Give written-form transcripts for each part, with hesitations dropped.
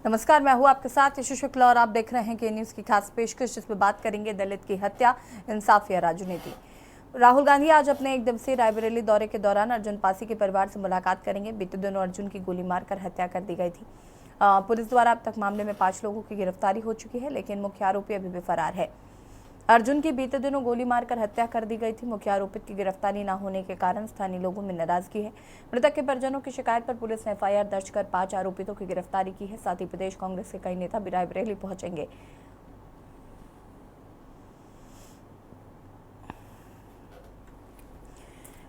नमस्कार, मैं हूं आपके साथ यशु शुक्ला और आप देख रहे हैं के न्यूज की खास पेशकश, जिसमें बात करेंगे दलित की हत्या, इंसाफ या राजनीति। राहुल गांधी आज अपने एक दिवसीय रायबरेली दौरे के दौरान अर्जुन पासी के परिवार से मुलाकात करेंगे। बीते दिनों अर्जुन की गोली मारकर हत्या कर दी गई थी। पुलिस द्वारा अब तक मामले में 5 लोगों की गिरफ्तारी हो चुकी है, लेकिन मुख्य आरोपी अभी भी फरार है। अर्जुन की बीते दिनों गोली मारकर हत्या कर दी गई थी। मुख्य आरोपित की गिरफ्तारी न होने के कारण स्थानीय लोगों में नाराजगी है। मृतक के परिजनों की शिकायत पर पुलिस ने एफआईआर दर्ज कर 5 आरोपितों की गिरफ्तारी की है। साथ ही प्रदेश कांग्रेस के कई नेता भी रायबरेली पहुंचेंगे।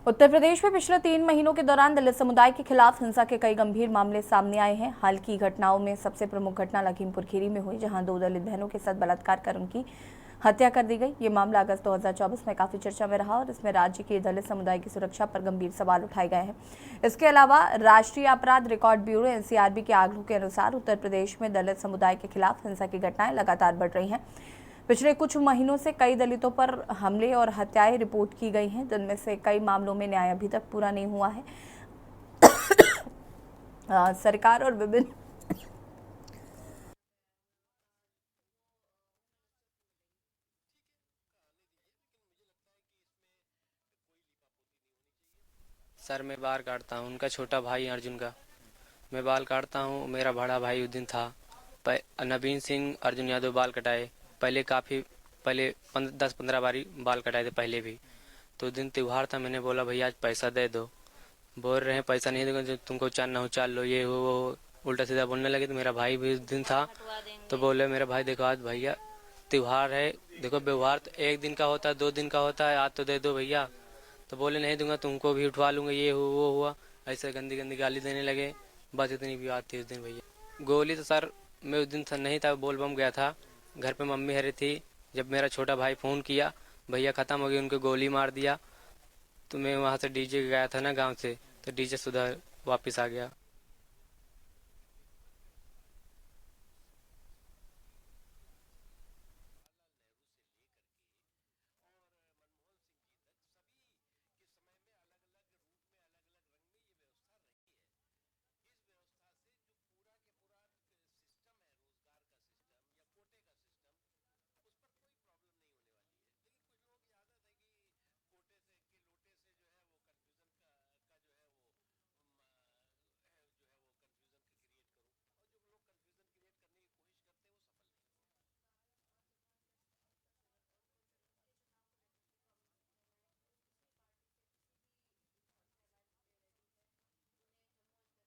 उत्तर प्रदेश में पिछले 3 महीनों के दौरान दलित समुदाय के खिलाफ हिंसा के कई गंभीर मामले सामने आए हैं। हाल की घटनाओं में सबसे प्रमुख घटना लखीमपुर खीरी में हुई, जहां 2 दलित बहनों के साथ बलात्कार कर उनकी हत्या कर दी गई। ये मामला अगस्त 2024 में काफी चर्चा में रहा और इसमें राज्य के दलित समुदाय की सुरक्षा पर गंभीर सवाल उठाए गए हैं। इसके अलावा राष्ट्रीय अपराध रिकॉर्ड ब्यूरो एनसीआरबी के आंकड़ों के अनुसार उत्तर प्रदेश में दलित समुदाय के खिलाफ हिंसा की घटनाएं लगातार बढ़ रही हैं। पिछले कुछ महीनों से कई दलितों पर हमले और हत्याएं रिपोर्ट की गई हैं, जिनमें से कई मामलों में न्याय अभी तक पूरा नहीं हुआ है। सरकार और विभिन्न सर मैं बाल काटता हूँ, उनका छोटा भाई अर्जुन का मैं बाल काटता हूँ। मेरा बड़ा भाई उस दिन था। नवीन सिंह अर्जुन यादव बाल कटाए। पहले काफ़ी पहले 10-15 बारी बाल कटाए थे पहले भी। तो उस दिन त्योहार था, मैंने बोला भैया आज पैसा दे दो। बोल रहे हैं पैसा नहीं देगा, जो तुमको चाल ना हो चाल लो, ये वो उल्टा सीधा बोलने लगे। तो मेरा भाई भी उस दिन था, तो बोले मेरा भाई देखो आज भैया त्योहार है, देखो व्यवहार तो 1 दिन का होता है 2 दिन का होता है, आज तो दे दो भैया। तो बोले नहीं दूंगा, तुमको भी उठवा लूंगा, ये हुआ वो हुआ, ऐसे गंदी गंदी गाली देने लगे। बस इतनी भी बात थी उस दिन भैया। गोली तो सर मैं उस दिन नहीं था, बोल बम गया था, घर पे मम्मी हरी थी। जब मेरा छोटा भाई फ़ोन किया भैया ख़त्म हो गई, उनको गोली मार दिया, तो मैं वहाँ से डीजे गया था ना गांव से, तो डीजे सुधा वापस आ गया।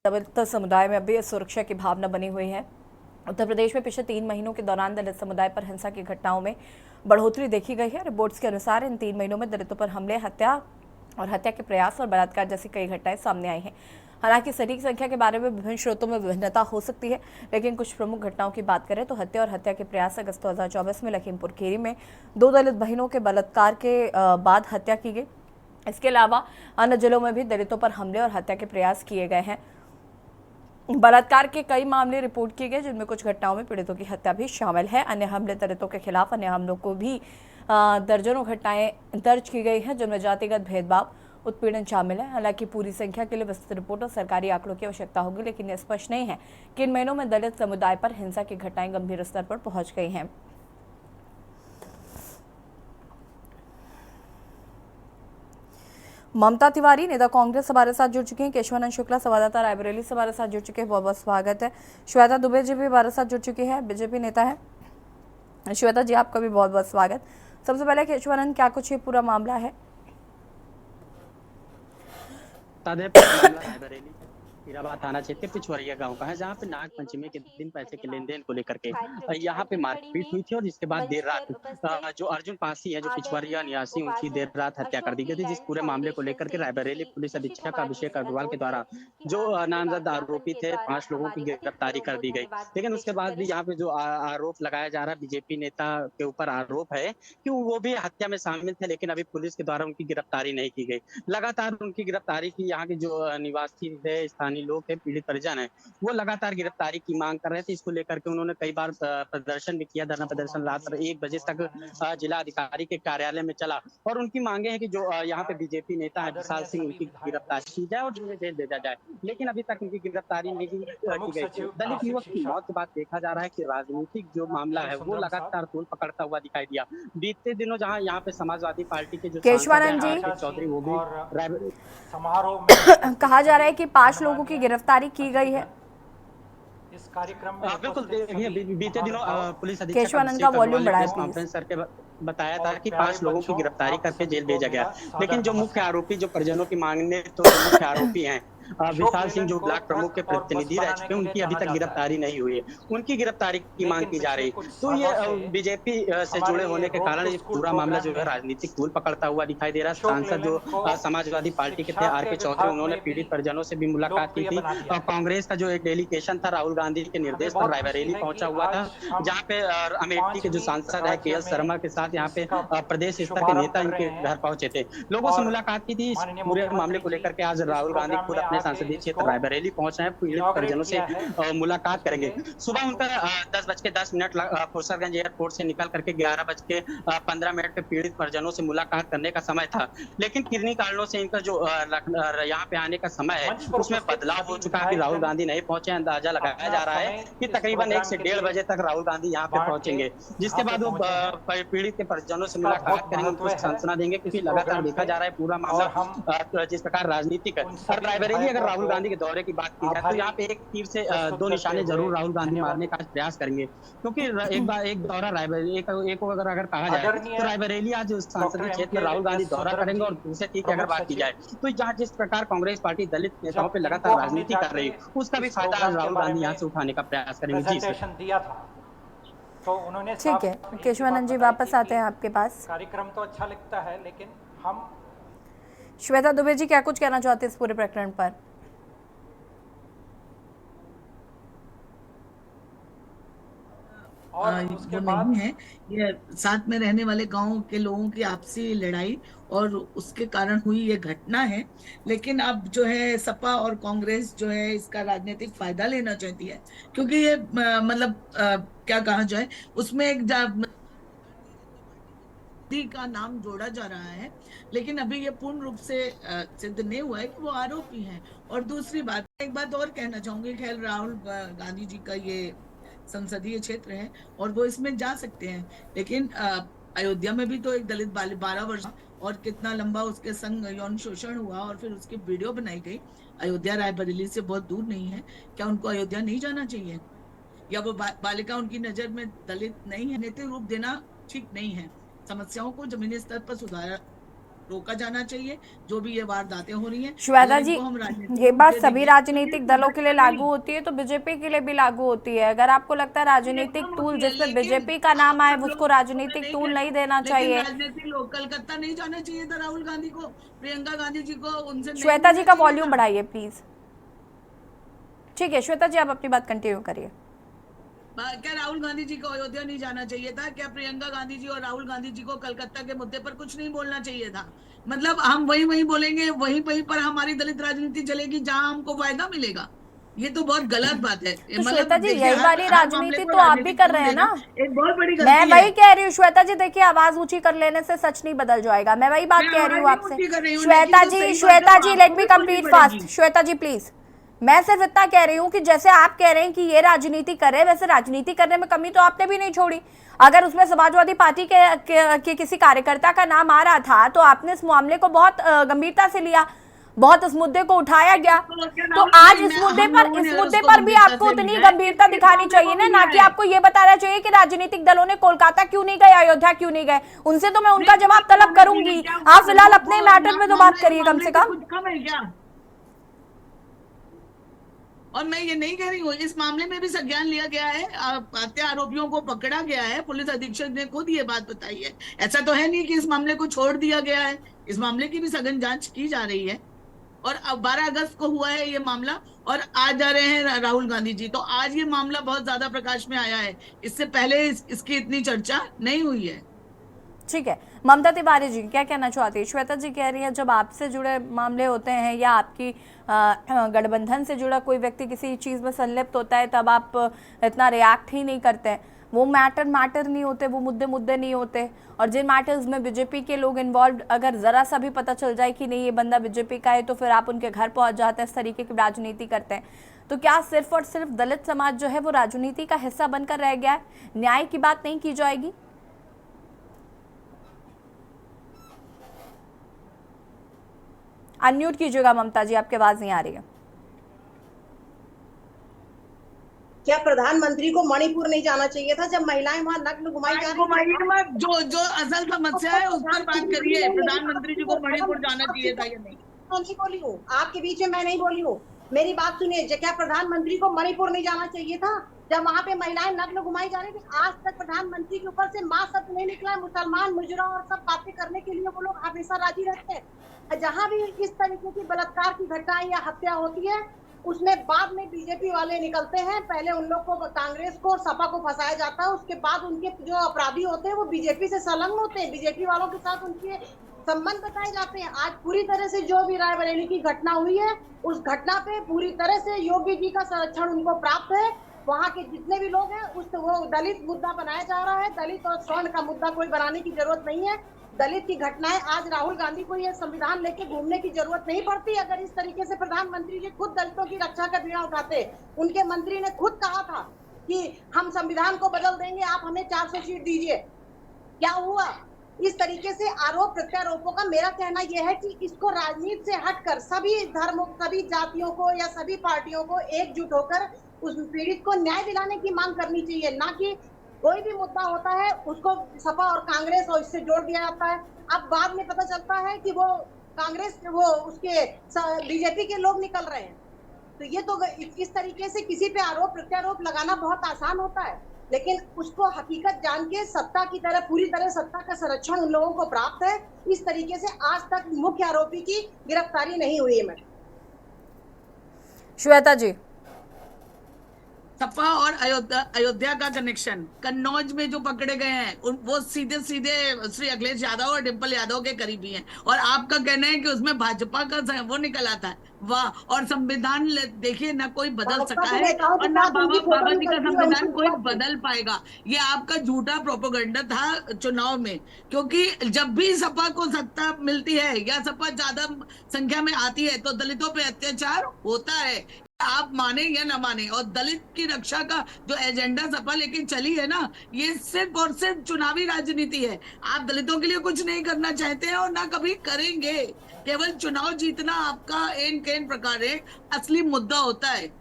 दलित समुदाय में अभी सुरक्षा की भावना बनी हुई है। उत्तर प्रदेश में पिछले 3 महीनों के दौरान दलित समुदाय पर हिंसा की घटनाओं में बढ़ोतरी देखी गई है। रिपोर्ट्स के अनुसार इन 3 महीनों में दलितों पर हमले, हत्या और हत्या के प्रयास और बलात्कार जैसी कई घटनाएं सामने आई हैं। हालांकि सटीक संख्या के बारे में विभिन्न स्रोतों में विभिन्नता हो सकती है, लेकिन कुछ प्रमुख घटनाओं की बात करें तो हत्या और हत्या के प्रयास अगस्त 2024 में लखीमपुर खीरी में 2 दलित बहनों के बलात्कार के बाद हत्या की गई। इसके अलावा अन्य जिलों में भी दलितों पर हमले और हत्या के प्रयास किए गए हैं। बलात्कार के कई मामले रिपोर्ट किए गए, जिनमें कुछ घटनाओं में पीड़ितों की हत्या भी शामिल है। अन्य हमले दलितों के खिलाफ अन्य हमलों को भी दर्जनों घटनाएं दर्ज की गई हैं, जिनमें जातिगत भेदभाव, उत्पीड़न शामिल है। हालांकि पूरी संख्या के लिए विस्तृत रिपोर्ट और सरकारी आंकड़ों की आवश्यकता होगी, लेकिन यह स्पष्ट नहीं है कि इन महीनों में दलित समुदाय पर हिंसा की घटनाएं गंभीर स्तर पर पहुंच गई हैं। ममता तिवारी नेता कांग्रेस हमारे साथ जुड़ चुके हैं। केशवानंद शुक्ला संवाददाता रायबरेली से हमारे साथ जुड़ चुके हैं, बहुत बहुत स्वागत है। श्वेता दुबे जी भी हमारे साथ जुड़ चुकी है, बीजेपी नेता है। श्वेता जी, आपका भी बहुत बहुत स्वागत। सबसे पहले केशवानंद, क्या कुछ ये पूरा मामला है? मामला रायबरेली हीराबाद थाना क्षेत्र पिछवरिया गांव का है, जहां पे नाग पंचमी के दिन पैसे के लेन देन को लेकर के यहां पे मारपीट हुई थी और जिसके बाद देर रात जो अर्जुन पासी है, जो पिछवरिया निवासी, उनकी देर रात हत्या कर दी गई थी। जिस पूरे मामले को लेकर के रायबरेली पुलिस अधीक्षक अभिषेक अग्रवाल के द्वारा जो नामजद आरोपी थे 5 लोगों की गिरफ्तारी कर दी गई। लेकिन उसके बाद भी यहाँ पे जो आरोप लगाया जा रहा है, बीजेपी नेता के ऊपर आरोप है कि वो भी हत्या में शामिल थे, लेकिन अभी पुलिस के द्वारा उनकी गिरफ्तारी नहीं की गई। लगातार उनकी गिरफ्तारी की यहाँ के जो निवासी थे, स्थानीय स्थानीय लोग है, पीड़ित परिजन है, वो लगातार गिरफ्तारी की मांग कर रहे थे। इसको लेकर के उन्होंने कई बार प्रदर्शन भी किया, धरना प्रदर्शन रात 1 बजे तक जिला अधिकारी के कार्यालय में चला और उनकी मांगे हैं कि जो यहाँ पे बीजेपी नेता है विशाल सिंह, उनकी गिरफ्तारी की जाए और उन्हें जेल भेजा जाए, लेकिन अभी तक उनकी गिरफ्तारी नहीं की गई। दलित युवक की मौत के बाद देखा जा रहा है कि राजनीतिक जो मामला है वो लगातार तूल पकड़ता हुआ दिखाई दिया। बीते दिनों जहां यहाँ पे समाजवादी पार्टी के जो केशवानंद जी चौधरी वो भी समारोह में कहा जा रहा है कि 5 लोगों की गिरफ्तारी की गई है इस कार्यक्रम में बिल्कुल। देखिए बीते दिनों पुलिस अधीक्षक केशवानंद का वॉल्यूम बढ़ाएं प्रेस कॉन्फ्रेंस करके बताया था कि 5 लोगों की गिरफ्तारी करके जेल भेजा गया, लेकिन जो मुख्य आरोपी जो परिजनों की मांगने तो मुख्य आरोपी हैं विशाल सिंह जो ब्लॉक प्रमुख के प्रतिनिधि रह चुके हैं, उनकी अभी तक गिरफ्तारी नहीं हुई है, उनकी गिरफ्तारी की मांग की जा रही। तो ये बीजेपी से जुड़े होने के कारण ये पूरा मामला जो है राजनीतिक तूल पकड़ता हुआ दिखाई दे रहा है। सांसद जो समाजवादी पार्टी के थे आर.के. चौधरी, उन्होंने पीड़ित परिजनों से भी मुलाकात की थी और कांग्रेस का जो एक डेलीगेशन था राहुल गांधी के निर्देश पर रायबरेली पहुंचा हुआ था, जहाँ पे अमेठी के जो सांसद है के.एस. शर्मा के साथ यहाँ पे प्रदेश स्तर के नेता इनके घर पहुंचे थे, लोगों से मुलाकात की थी। इस पूरे मामले को लेकर के आज राहुल गांधी खुद अपने संसदीय क्षेत्र रायबरेली पहुंचे हैं, पीड़ित परिजनों से मुलाकात करेंगे। सुबह उनका 10:10 फुर्सतगंज एयरपोर्ट से निकल करके 11:15 पे पीड़ित परिजनों से मुलाकात करने का समय था, लेकिन किन्हीं कारणों से इनका जो यहाँ पे आने का समय है उसमें बदलाव हो चुका है कि राहुल गांधी नहीं पहुंचे। अंदाजा लगाया जा रहा है कि तकरीबन 1 से 1:30 बजे तक राहुल गांधी यहाँ पे पहुंचेंगे, जिसके बाद वो पीड़ित के परिजनों से मुलाकात करेंगे, उनको सांत्वना देंगे, क्योंकि लगातार देखा जा रहा है पूरा मामला जिस प्रकार राजनीतिक है। और रायबरेली अगर राहुल गांधी के दौरे की बात की जाए तो यहाँ पे एक तीर से 2 निशाने जरूर राहुल गांधी मारने का प्रयास करेंगे, क्योंकि एक दौरा रायबरेली एक अगर कहा जाए तो रायबरेली आज संसदीय क्षेत्र में राहुल गांधी दौरा करेंगे। और दूसरे तीर की अगर बात की जाए तो जहाँ जिस प्रकार कांग्रेस पार्टी दलित नेताओं पे लगातार राजनीति कर रही है, उसका भी फायदा राहुल गांधी यहाँ से उठाने का प्रयास करेंगे। जी तो उन्होंने ठीक है केशवानंद जी, वापस आते हैं आपके पास। कार्यक्रम तो अच्छा लगता है, लेकिन हम श्वेता दुबे जी क्या कुछ कहना चाहते हैं इस पूरे प्रकरण पर? और वो नहीं है, ये साथ में रहने वाले गांव के लोगों की आपसी लड़ाई और उसके कारण हुई ये घटना है। लेकिन अब जो है सपा और कांग्रेस जो है इसका राजनीतिक फायदा लेना चाहती है, क्योंकि ये मतलब क्या कहा जाए, उसमें एक का नाम जोड़ा जा रहा है, लेकिन अभी ये पूर्ण रूप से सिद्ध नहीं हुआ है कि वो आरोपी हैं। और दूसरी बात, एक बात और कहना चाहूंगी, खैर राहुल गांधी जी का ये संसदीय क्षेत्र है और वो इसमें जा सकते हैं, लेकिन अयोध्या में भी तो एक दलित 12 वर्ष और कितना लंबा उसके संग यौन शोषण हुआ और फिर उसकी वीडियो बनाई गई। अयोध्या रायबरेली से बहुत दूर नहीं है, क्या उनको अयोध्या नहीं जाना चाहिए? या वो बालिका उनकी नजर में दलित नहीं है? नैतिक रूप देना ठीक नहीं है। समस्याओं को जमीनी स्तर पर रोका जाना चाहिए, जो भी ये वारदातें हो रही हैं। श्वेता जी, ये बात सभी राजनीतिक दलों के लिए लागू होती है तो बीजेपी के लिए भी लागू होती है। अगर आपको लगता है राजनीतिक टूल जिसमें बीजेपी का नाम आए उसको राजनीतिक टूल नहीं देना चाहिए। राजनीतिक लोग कलकत्ता नहीं जाना चाहिए था राहुल गांधी को, प्रियंका गांधी जी को, उनसे श्वेता जी का वॉल्यूम बढ़ाइए प्लीज। ठीक है श्वेता जी, आप अपनी बात कंटिन्यू करिए। क्या राहुल गांधी जी को अयोध्या नहीं जाना चाहिए था? क्या प्रियंका गांधी जी और राहुल गांधी जी को कलकत्ता के मुद्दे पर कुछ नहीं बोलना चाहिए था? मतलब हम वही बोलेंगे, वहीं पर हमारी दलित राजनीति चलेगी जहां हमको फायदा मिलेगा। ये तो बहुत गलत बात है। तो श्वेता जी, यही वाली राजनीति तो आप भी कर रहे हैं ना। एक बहुत बड़ी गलती मैं वही कह रही हूँ श्वेता जी, देखिए आवाज ऊंची कर लेने से सच नहीं बदल जाएगा। मैं वही बात कह रही हूँ आपसे। Shweta ji let me complete fast. Shweta ji please, मैं सिर्फ इतना कह रही हूँ कि जैसे आप कह रहे हैं कि ये राजनीति कर रहे हैं, वैसे राजनीति करने में कमी तो आपने भी नहीं छोड़ी। अगर उसमें समाजवादी पार्टी के किसी कार्यकर्ता का नाम आ रहा था तो आपने इस मामले को बहुत गंभीरता से लिया, बहुत इस मुद्दे को उठाया गया। तो आज इस मुद्दे पर भी आपको उतनी गंभीरता दिखानी चाहिए ना कि आपको ये बताना चाहिए कि राजनीतिक दलों ने कोलकाता क्यों नहीं गए, अयोध्या क्यों नहीं गए। उनसे तो मैं उनका जवाब तलब करूंगी। आप फिलहाल अपने मैटर में तो बात करिए कम से कम। और मैं ये नहीं कह रही हूँ, इस मामले में भी संज्ञान लिया गया है, हत्या आरोपियों को पकड़ा गया है। पुलिस अधीक्षक ने खुद ये बात बताई है। ऐसा तो है नहीं कि इस मामले को छोड़ दिया गया है, इस मामले की भी सघन जांच की जा रही है। और अब 12 अगस्त को हुआ है ये मामला और आज जा रहे हैं राहुल गांधी जी, तो आज ये मामला बहुत ज्यादा प्रकाश में आया है। इससे पहले इसकी इतनी चर्चा नहीं हुई है। ठीक है, ममता तिवारी जी क्या कहना चाहती है? श्वेता जी कह रही है जब आपसे जुड़े मामले होते हैं या आपकी गठबंधन से जुड़ा कोई व्यक्ति किसी चीज़ में संलिप्त होता है तब आप इतना रिएक्ट ही नहीं करते हैं, वो मैटर नहीं होते, वो मुद्दे नहीं होते। और जिन मैटर्स में बीजेपी के लोग इन्वॉल्व अगर ज़रा सा भी पता चल जाए कि नहीं ये बंदा बीजेपी का है तो फिर आप उनके घर पहुंच जाते हैं, इस तरीके की राजनीति करते हैं। तो क्या सिर्फ और सिर्फ दलित समाज जो है वो राजनीति का हिस्सा बनकर रह गया है? न्याय की बात नहीं की जाएगी? अनम्यूट कीजिएगा ममता जी, आपकी आवाज नहीं आ रही है। क्या प्रधानमंत्री को मणिपुर नहीं जाना चाहिए था जब महिलाएं वहां नग्न घुमाई जा रही थी? जो असल समस्या है उस पर बात करिए, प्रधानमंत्री जी को मणिपुर जाना चाहिए था या नहीं? मैं नहीं बोली हूँ, आपके बीच में मैं नहीं बोली हूँ, मेरी बात सुनिए। क्या प्रधानमंत्री को मणिपुर नहीं जाना चाहिए था जब वहां पे महिलाएं नग्न घुमाई जा रही थी? आज तक प्रधानमंत्री के ऊपर से माँ शब्द नहीं निकला है। मुसलमान मुजरा और सब बातें करने के लिए वो लोग हमेशा राजी रहते हैं। जहाँ भी इस तरीके की बलात्कार की घटनाएं या हत्या होती है उसमें बाद में बीजेपी वाले निकलते हैं। पहले उन लोग को, कांग्रेस को और सपा को फंसाया जाता है, उसके बाद उनके जो अपराधी होते हैं वो बीजेपी से संलग्न होते हैं, बीजेपी वालों के साथ उनके संबंध बताए जाते हैं। आज पूरी तरह से जो भी रायबरेली की घटना हुई है उस घटना पे पूरी तरह से योगी जी का संरक्षण उनको प्राप्त है। वहाँ के जितने भी लोग हैं वो दलित मुद्दा बनाया जा रहा है। दलित और स्वर्ण का मुद्दा कोई बनाने की जरूरत नहीं है। दलित की घटनाएं, आज राहुल गांधी को ये संविधान लेके घूमने की जरूरत नहीं पड़ती। अगर इस तरीके से प्रधानमंत्री जी खुद दलितों की रक्षा का बीड़ा उठाते, उनके मंत्री ने खुद कहा था कि हम संविधान को बदल देंगे, आप हमें 400 सीट दीजिए, क्या हुआ? इस तरीके से आरोप प्रत्यारोपों का मेरा कहना यह है कि इसको राजनीति से हटकर सभी धर्मों, सभी जातियों को या सभी पार्टियों को एकजुट होकर उस पीड़ित को न्याय दिलाने की मांग करनी चाहिए, ना कि कोई भी मुद्दा होता है उसको सपा और कांग्रेस और इससे जोड़ दिया जाता है। अब बाद में पता चलता है कि वो कांग्रेस, वो उसके बीजेपी के लोग निकल रहे हैं। तो ये तो इस तरीके से किसी पे आरोप प्रत्यारोप लगाना बहुत आसान होता है, लेकिन उसको हकीकत जान के सत्ता की तरह, पूरी तरह सत्ता का संरक्षण उन लोगों को प्राप्त है। इस तरीके से आज तक मुख्य आरोपी की गिरफ्तारी नहीं हुई है। मैडम श्वेता जी, सपा और अयोध्या का कनेक्शन, कन्नौज में जो पकड़े गए हैं वो सीधे श्री अखिलेश यादव और डिम्पल यादव के करीबी हैं, और आपका कहना है कि उसमें भाजपा का वो निकल आता है। वाह! और संविधान देखिए, ना कोई बदल सका है और ना बाबा जी का संविधान कोई बदल पाएगा। ये आपका झूठा प्रोपेगेंडा था चुनाव में, क्योंकि जब भी सपा को सत्ता मिलती है या सपा ज्यादा संख्या में आती है तो दलितों पे अत्याचार होता है, आप माने या ना माने। और दलित की रक्षा का जो एजेंडा सपा लेकिन चली है ना, ये सिर्फ और सिर्फ चुनावी राजनीति है। आप दलितों के लिए कुछ नहीं करना चाहते हैं और ना कभी करेंगे। केवल चुनाव जीतना आपका एन केन प्रकार है, असली मुद्दा होता है।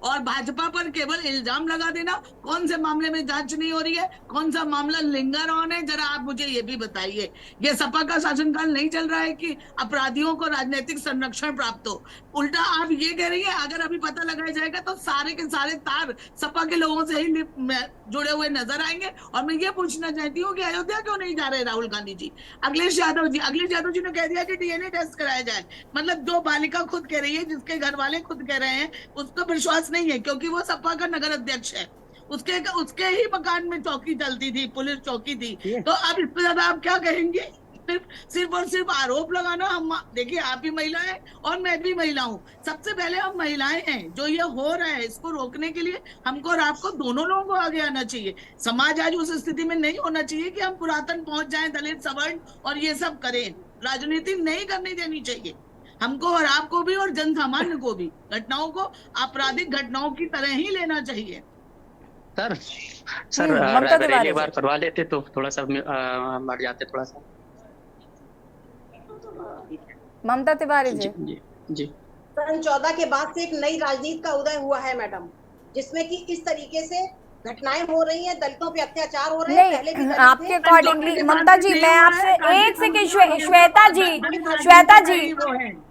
और भाजपा पर केवल इल्जाम लगा देना, कौन से मामले में जांच नहीं हो रही है, कौन सा मामला लिंगर ऑन है, जरा आप मुझे ये भी बताइए। ये सपा का शासनकाल नहीं चल रहा है कि अपराधियों को राजनीतिक संरक्षण प्राप्त हो। उल्टा आप ये कह रही है अगर अभी पता लगाया जाएगा तो सारे के सारे तार सपा के लोगों से ही जुड़े हुए नजर आएंगे। और मैं ये पूछना चाहती हूँ कि अयोध्या क्यों नहीं जा रहे राहुल गांधी जी? अखिलेश यादव जी ने कह दिया कि डीएनए टेस्ट कराया जाए। मतलब जो बालिका खुद कह रही है, जिसके घर वाले खुद कह रहे हैं, उसको विश्वास नहीं है, क्योंकि वो सपा का नगर अध्यक्ष है। उसके ही मकान में चौकी चलती थी, पुलिस चौकी थी। तो अब इस पर ज्यादा आप क्या कहेंगे? सिर्फ और सिर्फ आरोप लगाना। हम देखिए, आप भी महिला है और मैं भी महिला हूँ। सबसे पहले हम महिलाएं हैं। जो ये हो रहा है इसको रोकने के लिए हमको और आपको दोनों लोगों को आगे आना चाहिए। समाज आज उस स्थिति में नहीं होना चाहिए कि हम पुरातन पहुंच जाएं, दलित सवर्ण और ये सब करें। राजनीति नहीं करनी देनी चाहिए हमको और आपको भी, और जन सामान्य को भी। घटनाओं को आपराधिक घटनाओं की तरह ही लेना चाहिए। सर रायबरेली बार करवा लेते तो थोड़ा सा मर जाते, थोड़ा सा। ममता तिवारी जी। जी। सन 14 के बाद से एक नई राजनीति का उदय हुआ है मैडम, जिसमें कि इस तरीके से घटनाएं हो रही हैं, दलितों पे अत्याचार हो रहे हैं। पहले भी आपके अकॉर्डिंगली ममता जी, मैं आपसे एक सेकंड, श्वेता जी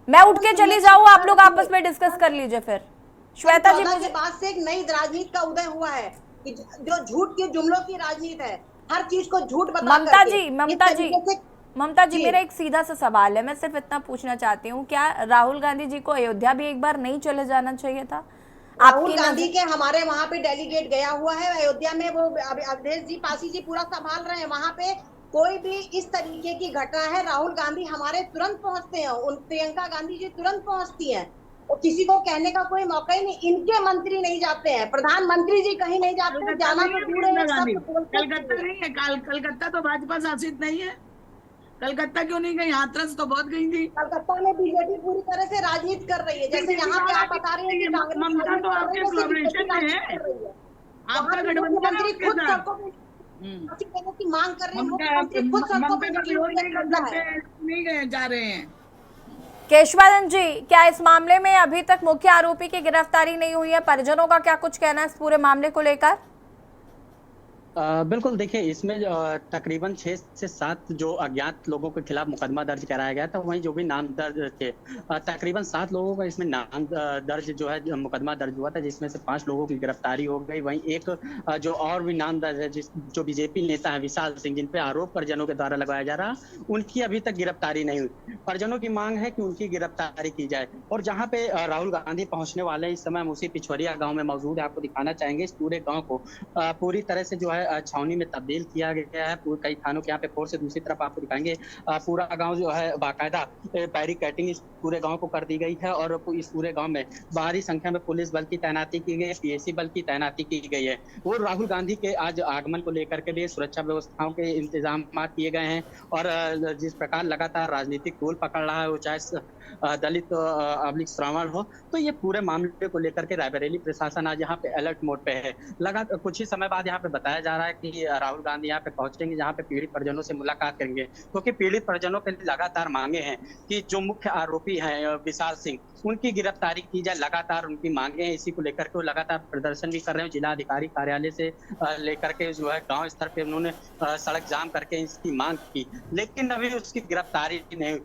मैं उठ के चली जाऊँ, आप लोग आपस में डिस्कस कर लीजिए फिर। श्वेता जी, मुझे बाद से एक नई राजनीति का उदय हुआ है जो झूठ के जुमलों की राजनीति है, हर चीज को झूठ बता। ममता जी मेरा एक सीधा सा सवाल है, मैं सिर्फ इतना पूछना चाहती हूँ, क्या राहुल गांधी जी को अयोध्या भी एक बार नहीं चले जाना चाहिए था? राहुल गांधी के हमारे वहाँ पे डेलीगेट गया हुआ है अयोध्या में, वो अवधेश जी पासी जी पूरा संभाल रहे हैं। वहाँ पे कोई भी इस तरीके की घटना है, राहुल गांधी हमारे तुरंत पहुंचते हैं, उन प्रियंका गांधी जी तुरंत पहुंचती हैं, और किसी को कहने का कोई मौका ही नहीं। इनके मंत्री नहीं जाते हैं, प्रधानमंत्री जी कहीं नहीं जाते, कलकत्ता जाना नहीं तो है दूर है, प्रियंका एक गांधी, शब्द बोलते कलकत्ता नहीं है। नहीं है, कलकत्ता तो भाजपा शासित नहीं है। कलकत्ता क्यों नहीं गई? हाथरस तो बहुत गई थी। कलकत्ता में बीजेपी पूरी तरह से राजनीति कर रही है, जैसे बीजेपी यहाँ पे कहाँ आप बता रहे हैं कि राजनीति? कांग्रेस ममता राजनीति तो कर आपके रही है, वैसे बीजेपी कोलैबोरेशन में राजनीति है, कर रही है। आपका वहाँ की गठबंधन है मुख्यमंत्री उसके खुद साथ। सड़कों पे हम्म। फांसी देने की मांग कर रही है, ममता मुख्यमंत्री खुद सड़कों पे ममता का निकली विरोध हुई नहीं एक कर महिला सकते, है। नहीं गए जा रहे हैं। केशवानंद जी, क्या इस मामले में अभी तक मुख्य आरोपी की गिरफ्तारी नहीं हुई है? परिजनों का क्या कुछ कहना है इस पूरे मामले को लेकर? बिल्कुल, देखिए इसमें तकरीबन 6 से 7 जो अज्ञात लोगों के खिलाफ मुकदमा दर्ज कराया गया था, वहीं जो भी नाम दर्ज थे, तकरीबन 7 लोगों का इसमें नाम दर्ज जो है मुकदमा दर्ज हुआ था, जिसमें से 5 लोगों की गिरफ्तारी हो गई। वहीं एक जो और भी नाम दर्ज है, जो बीजेपी नेता है विशाल सिंह, जिन पे आरोप परिजनों के द्वारा लगाया जा रहा, उनकी अभी तक गिरफ्तारी नहीं हुई। परिजनों की मांग है कि उनकी गिरफ्तारी की जाए। और जहाँ पे राहुल गांधी पहुंचने वाले हैं, इस समय हम उसी पिछवरिया गाँव में मौजूद है, आपको दिखाना चाहेंगे। इस पूरे गाँव को पूरी तरह से जो है छावनी में तब्दील किया गया है। कई थानों के यहाँ पे फोर्स है। दूसरी तरफ आपको दिखाएंगे पूरा गांव जो है बाकायदा बैरिकेडिंग इस पूरे गांव को कर दी गई है, और इस पूरे गांव में भारी संख्या में पुलिस बल की तैनाती की गई है, पीएसी बल की तैनाती की गई है। वो राहुल गांधी के आज आगमन को लेकर के लिए सुरक्षा व्यवस्थाओं के इंतजाम किए गए हैं। और जिस प्रकार लगातार राजनीतिक तूल पकड़ रहा है, वो चाहे दलित अबलिक श्रवण हो, तो ये पूरे मामले को लेकर के रायबरेली प्रशासन आज यहाँ पे अलर्ट मोड पे है। लगातार कुछ ही समय बाद यहाँ पे बताया जा रहा है कि राहुल गांधी यहाँ पे पहुंचेंगे, जहाँ पे पीड़ित परिजनों से मुलाकात करेंगे, क्योंकि पीड़ित परिजनों के लगातार मांगे हैं कि जो मुख्य आरोपी हैं विशाल सिंह, उनकी गिरफ्तारी की जाए। लगातार उनकी मांगे हैं, इसी को लेकर के वो लगातार प्रदर्शन भी कर रहे हैं। जिला अधिकारी कार्यालय से लेकर के जो है गांव स्तर पे उन्होंने सड़क जाम करके इसकी मांग की, लेकिन अभी उसकी गिरफ्तारी नहीं हुई।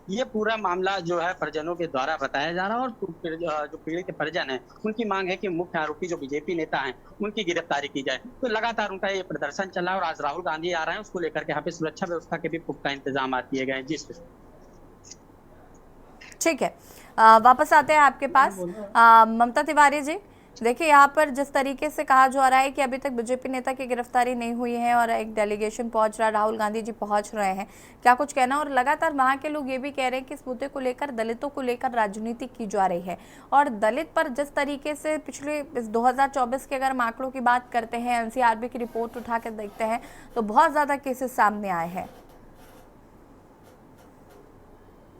ये पूरा मामला जो है परिजनों के द्वारा बताया जा रहा है, और जो पीड़ित के परिजन हैं, उनकी मांग है कि मुख्य आरोपी जो बीजेपी नेता हैं, उनकी गिरफ्तारी की जाए। तो लगातार उनका ये प्रदर्शन चला, और आज राहुल गांधी आ रहे हैं, उसको लेकर के यहाँ पे सुरक्षा व्यवस्था के भी पुख्ता इंतजाम किए गए हैं। जी ठीक है, वापस आते हैं आपके पास। ममता तिवारी जी, देखिए यहाँ पर जिस तरीके से कहा जा रहा है कि अभी तक बीजेपी नेता की गिरफ्तारी नहीं हुई है और एक डेलीगेशन पहुंच रहा है, राहुल गांधी जी पहुंच रहे हैं, क्या कुछ कहना? और लगातार वहाँ के लोग ये भी कह रहे हैं कि इस मुद्दे को लेकर, दलितों को लेकर राजनीति की जा रही है, और दलित पर जिस तरीके से पिछले 2024 के अगर हम आंकड़ों की बात करते हैं, एनसीआरबी की रिपोर्ट उठा कर देखते हैं, तो बहुत ज्यादा केसेस सामने आए हैं।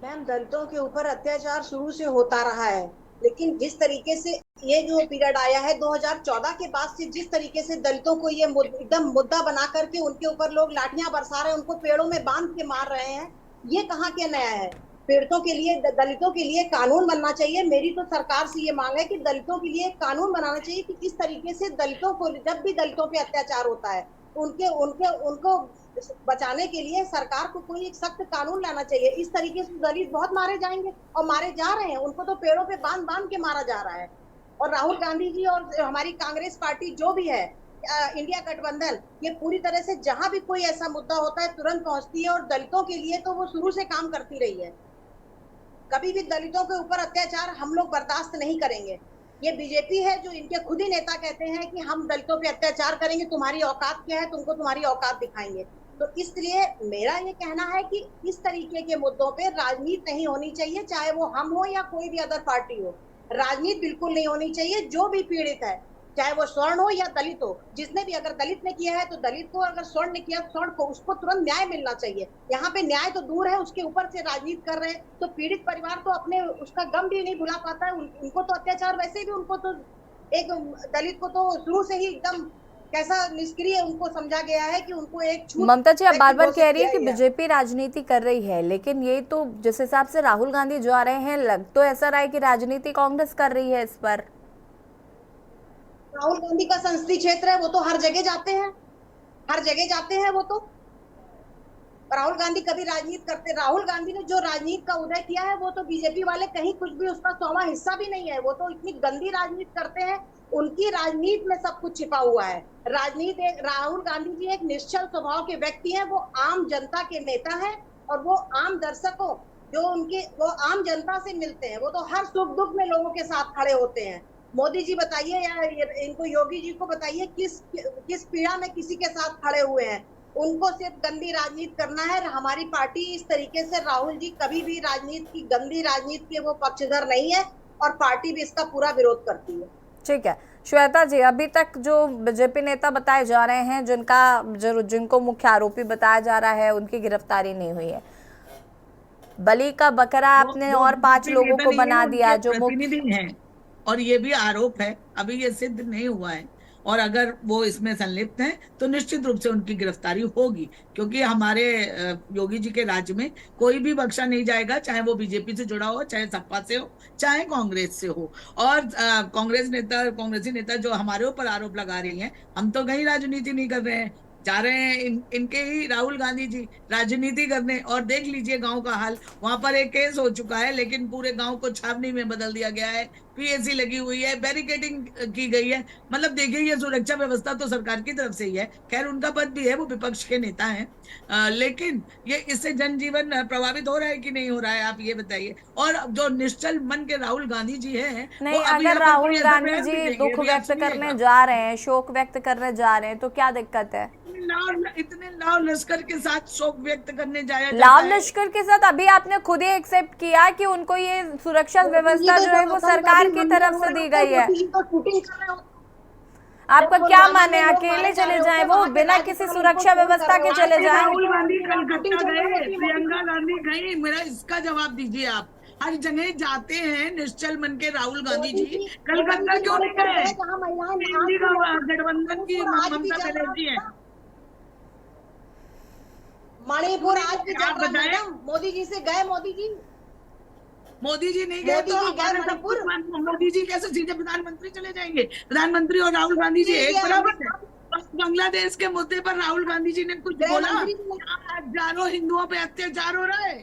मैम, दलितों के ऊपर अत्याचार शुरू से होता रहा है, लेकिन जिस तरीके से ये जो पीरियड आया है 2014 के बाद से, जिस तरीके से दलितों को ये एकदम मुद्दा बना करके उनके ऊपर लोग लाठियां बरसा रहे हैं, उनको पेड़ों में बांध के मार रहे हैं, ये कहाँ के नया है? पीड़ितों के लिए, दलितों के लिए कानून बनना चाहिए। मेरी तो सरकार से ये मांग है कि दलितों के लिए कानून बनाना चाहिए कि इस तरीके से दलितों को, जब भी दलितों पे अत्याचार होता है, उनको बचाने के लिए सरकार को कोई एक सख्त कानून लाना चाहिए। इस तरीके से दलित बहुत मारे जाएंगे, और मारे जा रहे हैं, उनको तो पेड़ों पे बांध बांध के मारा जा रहा है। और राहुल गांधी जी और हमारी कांग्रेस पार्टी जो भी है, इंडिया गठबंधन, ये पूरी तरह से जहां भी कोई ऐसा मुद्दा होता है तुरंत पहुंचती है, और दलितों के लिए तो वो शुरू से काम करती रही है। कभी भी दलितों के ऊपर अत्याचार हम लोग बर्दाश्त नहीं करेंगे। ये बीजेपी है जो इनके खुद ही नेता कहते हैं कि हम दलितों पे अत्याचार करेंगे, तुम्हारी औकात क्या है, तुमको तुम्हारी औकात दिखाएंगे। तो इसलिए मेरा ये कहना है कि इस तरीके के मुद्दों पे राजनीति नहीं होनी चाहिए, चाहे वो हम हो या कोई भी अदर पार्टी हो। राजनीति बिल्कुल नहीं होनी चाहिए। जो भी पीड़ित है, चाहे वो स्वर्ण हो या दलित हो, जिसने भी, अगर दलित ने किया है तो दलित को, अगर स्वर्ण ने किया स्वर्ण को, उसको तुरंत न्याय मिलना चाहिए। यहाँ पे न्याय तो दूर है, उसके ऊपर से राजनीति कर रहे हैं, तो पीड़ित परिवार तो अपने उसका गम भी नहीं भुला पाता है। उनको तो अत्याचार, वैसे भी उनको तो, एक दलित को तो शुरू से ही एकदम कैसा निष्क्रिय उनको समझा गया है कि उनको एक छूट। ममता जी, आप बार बार कह रही है कि बीजेपी राजनीति कर रही है, लेकिन ये तो जिस हिसाब से राहुल गांधी जो आ रहे हैं, लग तो ऐसा रहा है कि राजनीति कांग्रेस कर रही है इस पर। राहुल गांधी का संसदीय क्षेत्र है, वो तो हर जगह जाते हैं, हर जगह जाते हैं वो तो। राहुल गांधी कभी राजनीति करते? राहुल गांधी ने जो राजनीति का उदय किया है, वो तो बीजेपी वाले कहीं कुछ भी उसका 100वां हिस्सा भी नहीं है। वो तो इतनी गंदी राजनीति करते हैं, उनकी राजनीति में सब कुछ छिपा हुआ है। राजनीति, राहुल गांधी जी एक निश्चल स्वभाव के व्यक्ति हैं, वो आम जनता के नेता हैं, और वो आम दर्शकों, वो आम जनता से मिलते हैं, वो तो हर सुख दुख में लोगों के साथ खड़े होते हैं। मोदी जी बताइए, या इनको योगी जी को बताइए, किस पीड़ा में किसी के साथ खड़े हुए हैं। उनको सिर्फ गंदी राजनीति करना है। हमारी पार्टी इस तरीके से, राहुल जी कभी भी राजनीति की, गंदी राजनीति के वो पक्षधर नहीं है और पार्टी भी इसका पूरा विरोध करती है। ठीक है श्वेता जी, अभी तक जो बीजेपी नेता बताए जा रहे हैं, जिनको मुख्य आरोपी बताया जा रहा है, उनकी गिरफ्तारी नहीं हुई है। बलि का बकरा आपने और 5 लोगों को बना दिया जो प्रतिनिधि हैं, और ये भी आरोप है, अभी ये सिद्ध नहीं हुआ है। और अगर वो इसमें संलिप्त हैं तो निश्चित रूप से उनकी गिरफ्तारी होगी, क्योंकि हमारे योगी जी के राज्य में कोई भी बख्शा नहीं जाएगा, चाहे वो बीजेपी से जुड़ा हो, चाहे सपा से हो, चाहे कांग्रेस से हो। और कांग्रेसी नेता जो हमारे ऊपर आरोप लगा रही हैं, हम तो कहीं राजनीति नहीं कर रहे हैं, जा रहे हैं इनके ही राहुल गांधी जी राजनीति करने। और देख लीजिए गांव का हाल, वहां पर एक केस हो चुका है, लेकिन पूरे गांव को छावनी में बदल दिया गया है, पीएसी लगी हुई है, बैरिकेडिंग की गई है। मतलब देखिए, ये सुरक्षा व्यवस्था तो सरकार की तरफ से ही है। खैर उनका पद भी है, वो विपक्ष के नेता हैं, लेकिन ये इससे जनजीवन प्रभावित हो रहा है कि नहीं हो रहा है, आप ये बताइए। और जो निश्चल मन के राहुल गांधी जी हैं, नहीं, अगर राहुल गांधी जी दुख व्यक्त करने जा रहे हैं, शोक व्यक्त करने जा रहे हैं, तो क्या दिक्कत है? इतने लाव लश्कर के साथ शोक व्यक्त करने जाया लाव लश्कर के साथ? अभी आपने खुद ही एक्सेप्ट किया कि उनको ये सुरक्षा व्यवस्था जो है वो सरकार की तरफ से दी गई है। आपका क्या मान है, अकेले चले जाएं वो, बिना किसी सुरक्षा व्यवस्था के चले जाएं? राहुल गांधी कलकत्ता गए, प्रियंका गांधी गई, मेरा इसका जवाब दीजिए आप। हर जगह जाते हैं निश्चल मन के राहुल गांधी जी, कलकत्ता क्यों नहीं गए? गठबंधन की ममता बनर्जी है। मणिपुर आज भी जा रहा है ना, मोदी जी से गए, मोदी जी नहीं गए तो मणिपुर, मोदी जी कैसे सीधे प्रधानमंत्री चले जाएंगे? प्रधानमंत्री और राहुल गांधी जी एक बराबर है। बांग्लादेश के मुद्दे पर राहुल गांधी जी ने कुछ बोला? हजारों हिंदुओं पे अत्याचार हो रहा है,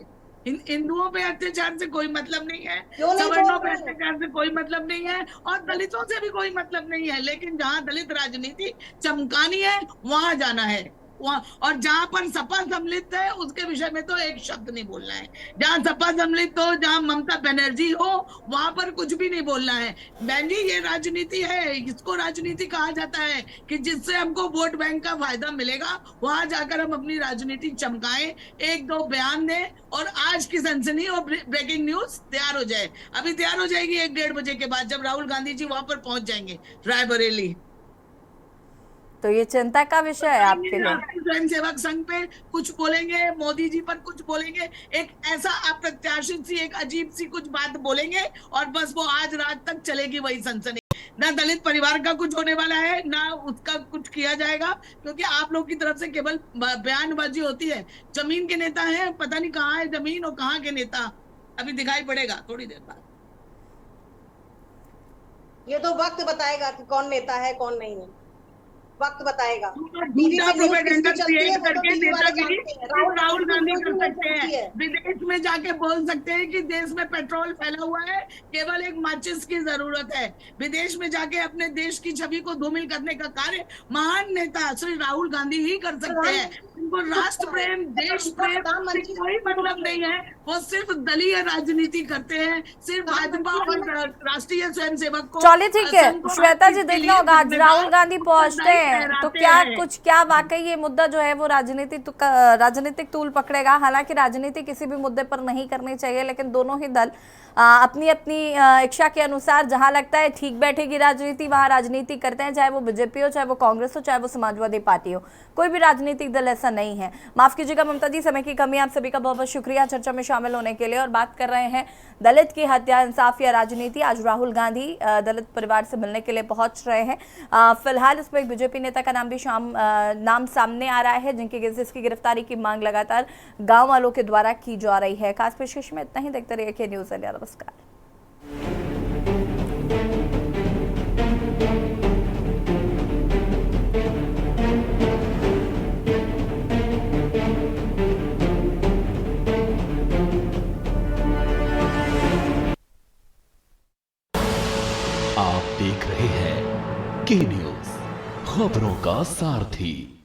हिंदुओं पे अत्याचार से कोई मतलब नहीं है, सवर्णों पे अत्याचार से कोई मतलब नहीं है, और दलितों से भी कोई मतलब नहीं है। लेकिन जहाँ दलित राजनीति चमकानी है वहां जाना है, और जहां पर सपा सम्मिलित है उसके विषय में तो एक शब्द नहीं बोलना है। जहां सपा सम्मिलित हो, जहां ममता बनर्जी हो, वहां पर कुछ भी नहीं बोलना है। बहन जी, ये राजनीति है, इसको राजनीति कहा जाता है कि जिससे हमको वोट बैंक का फायदा मिलेगा, वहां जाकर हम अपनी राजनीति चमकाएं, 1-2 बयान दें, और आज की सनसनी और ब्रेकिंग न्यूज तैयार हो जाए। अभी तैयार हो जाएगी 1-1.5 बजे के बाद, जब राहुल गांधी जी वहां पर पहुंच जाएंगे, रायबरेली। तो ये चिंता का विषय है आपके लिए? स्वयं सेवक संघ पे कुछ बोलेंगे, मोदी जी पर कुछ बोलेंगे, एक ऐसा अप्रत्याशित सी, एक अजीब सी कुछ बात बोलेंगे, और बस वो आज रात तक चलेगी वही सनसनी। ना दलित परिवार का कुछ होने वाला है, ना उसका कुछ किया जाएगा, क्योंकि आप लोग की तरफ से केवल बयानबाजी होती है। जमीन के नेता हैं, पता नहीं कहाँ है जमीन और कहाँ के नेता, अभी दिखाई पड़ेगा थोड़ी देर बाद। ये तो वक्त बताएगा कि कौन नेता है कौन नहीं है, वक्त बताएगा। राहुल गांधी कर सकते हैं, विदेश में जाके बोल सकते हैं कि देश में पेट्रोल फैला हुआ है, केवल एक माचिस की जरूरत है। विदेश में जाके अपने देश की छवि को धूमिल करने का कार्य महान नेता श्री राहुल गांधी ही कर सकते हैं। उनको राष्ट्र प्रेम, देश प्रेम कोई मतलब नहीं है, वो सिर्फ दलीय राजनीति करते हैं, सिर्फ भाजपा और राष्ट्रीय स्वयंसेवक को। चलिए ठीक है श्वेता जी, देखना होगा आज राहुल गांधी पहुंचते हैं तो क्या वाकई ये मुद्दा जो है वो राजनीतिक तूल पकड़ेगा। हालांकि राजनीति किसी भी मुद्दे पर नहीं करनी चाहिए, लेकिन दोनों ही दल अपनी अपनी इच्छा के अनुसार जहां लगता है ठीक बैठेगी राजनीति वहां राजनीति करते हैं, चाहे वो बीजेपी हो, चाहे वो कांग्रेस हो, चाहे वो समाजवादी पार्टी हो। कोई भी राजनीतिक दल ऐसा नहीं है। माफ कीजिएगा ममता जी, समय की कमी। आप सभी का बहुत बहुत शुक्रिया चर्चा में शामिल होने के लिए। और बात कर रहे हैं दलित की हत्या, इंसाफ या राजनीति। आज राहुल गांधी दलित परिवार से मिलने के लिए पहुंच रहे हैं। फिलहाल इसमें एक बीजेपी नेता का नाम भी नाम सामने आ रहा है, जिसकी गिरफ्तारी की मांग लगातार गाँव वालों के द्वारा की जा रही है। खास पेशकश में इतना ही। देखते रहिए न्यूज़ इंडिया। नमस्कार। आप देख रहे हैं के न्यूज़, खबरों का सारथी।